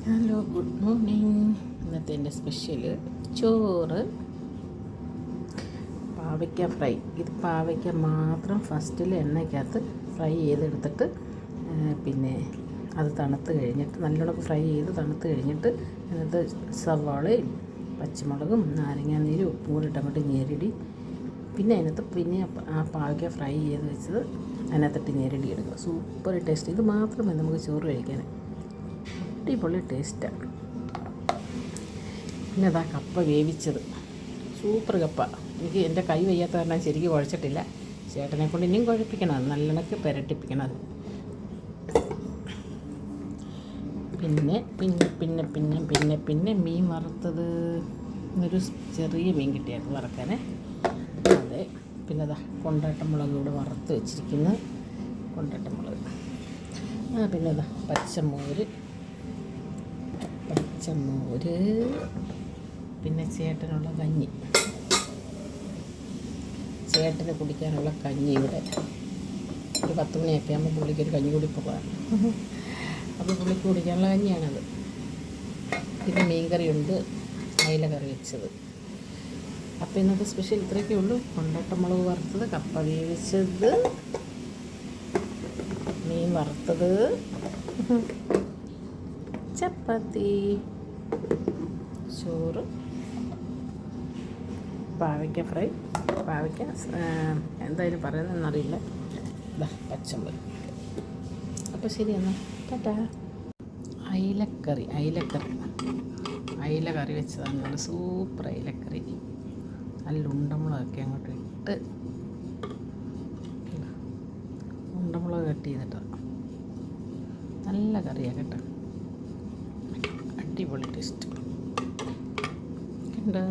Hello, good morning. ഇന്നത്തെ എൻ്റെ special ചോറ്, പാവയ്ക്ക ഫ്രൈ. ഇത് പാവയ്ക്ക മാത്രം ഫസ്റ്റിൽ എണ്ണയ്ക്കകത്ത് ഫ്രൈ ചെയ്തെടുത്തിട്ട് പിന്നെ അത് തണുത്ത് കഴിഞ്ഞിട്ട് നല്ലോണം ഫ്രൈ ചെയ്ത് തണുത്ത് കഴിഞ്ഞിട്ട് അതിനകത്ത് സവാളയും പച്ചമുളകും നാരങ്ങാനീരും ഉപ്പും കൂടി ഇട്ടങ്ങോട്ട് ഞെരടി പിന്നെ അതിനകത്ത് ആ പാവയ്ക്ക ഫ്രൈ ചെയ്ത് വെച്ചത് അതിനകത്തിട്ട് ഞെരടി എടുക്കുക. Super taste. ഇത് മാത്രമേ നമുക്ക് ചോറ് കഴിക്കാൻ. അടിപൊളി ടേസ്റ്റാണ്. പിന്നെ അതാ കപ്പ വേവിച്ചത്, സൂപ്പർ കപ്പ. എനിക്ക് എൻ്റെ കൈ വയ്യാത്ത കാരണം ശരിക്കും കുഴച്ചിട്ടില്ല. ചേട്ടനെ കൊണ്ട് ഇനിയും കുഴപ്പിക്കണം, അത് നല്ലോണക്ക് പുരട്ടിപ്പിക്കണം. അത് പിന്നെ പിന്നെ പിന്നെ പിന്നെ പിന്നെ പിന്നെ മീൻ വറുത്തത്, ഒരു ചെറിയ മീൻ കിട്ടിയത് വറക്കാനേ. അതെ, പിന്നെ അതാ കൊണ്ടാട്ടമുളക് ഇവിടെ വറുത്ത് വെച്ചിരിക്കുന്നു, കൊണ്ടാട്ടമുളക്. പിന്നെ അതാ പച്ചമോര്, പിന്നെ ചേട്ടനുള്ള കഞ്ഞി, ചേട്ടന് കുടിക്കാനുള്ള കഞ്ഞി. ഇവിടെ ഒരു 10 മണിയൊക്കെ ആകുമ്പോൾ പുള്ളിക്കൊരു കഞ്ഞി കൂടി പോകാം. അപ്പോൾ പുള്ളിക്ക് കുടിക്കാനുള്ള കഞ്ഞിയാണത്. പിന്നെ മീൻകറിയുണ്ട്, അയില കറി വെച്ചത്. അപ്പോൾ ഇന്നത്തെ സ്പെഷ്യൽ ഇത്രയൊക്കെ ഉള്ളൂ. കൊണ്ടാട്ടമുളക് വറുത്തത്, കപ്പ വേവിച്ചത്, മീൻ വറുത്തത്, ചപ്പാത്തി, ചോറ്, പാവയ്ക്ക ഫ്രൈ, പാവയ്ക്ക എന്തായാലും പറയുന്നതെന്നറിയില്ല, പച്ചമുളക്. അപ്പോൾ ശരി എന്നാൽ ടാറ്റാ. അയിലക്കറി അയില കറി വെച്ചതാണ്. നല്ല സൂപ്പർ അയിലക്കറി. നല്ല ഉണ്ടമുളകൊക്കെ അങ്ങോട്ട് ഇട്ട്, ഉണ്ടമുളക് കട്ട് ചെയ്തിട്ട് നല്ല കറിയാണ് കേട്ടോ. അടിപൊളി ടേസ്റ്റ് ഉണ്ട്.